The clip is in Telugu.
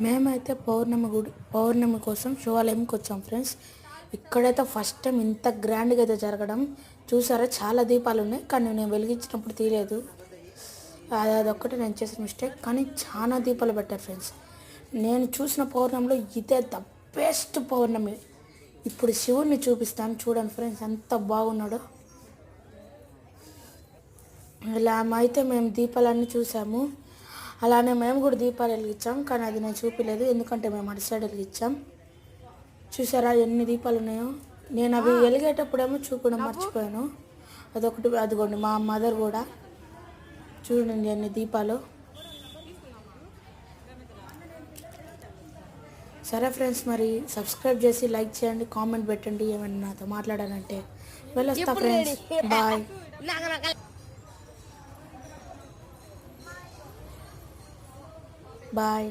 మేమైతే పౌర్ణమి కోసం శివాలయంకి వచ్చాం ఫ్రెండ్స్. ఇక్కడైతే ఫస్ట్ టైం ఇంత గ్రాండ్గా అయితే జరగడం చూసారా. చాలా దీపాలు ఉన్నాయి కానీ నేను వెలిగించినప్పుడు తీయలేదు. అదొక్కటి నేను చేసిన మిస్టేక్. కానీ చాలా దీపాలు పెట్టారు ఫ్రెండ్స్. నేను చూసిన పౌర్ణమిలో ఇదే ద బెస్ట్ పౌర్ణమి. ఇప్పుడు శివుడిని చూపిస్తాను చూడండి ఫ్రెండ్స్, ఎంత బాగున్నాడో. ఇలా అయితే మేము దీపాలన్నీ చూసాము. అలానే మేము కూడా దీపాలు వెలిగించాం కానీ అది నేను చూపించలేదు, ఎందుకంటే మేము అటు సైడ్ వెలిగించాం. చూసారా ఎన్ని దీపాలు ఉన్నాయో. నేను అవి వెలిగేటప్పుడేమో చూపడం మర్చిపోయాను. అదొకటి. అదిగోండి మా మదర్ కూడా చూడండి ఎన్ని దీపాలు. సరే ఫ్రెండ్స్, మరి సబ్స్క్రైబ్ చేసి లైక్ చేయండి, కామెంట్ పెట్టండి. ఏమైనా నాతో మాట్లాడాలంటే వెళ్ళొస్తా ఫ్రెండ్స్, బాయ్ బాయ్.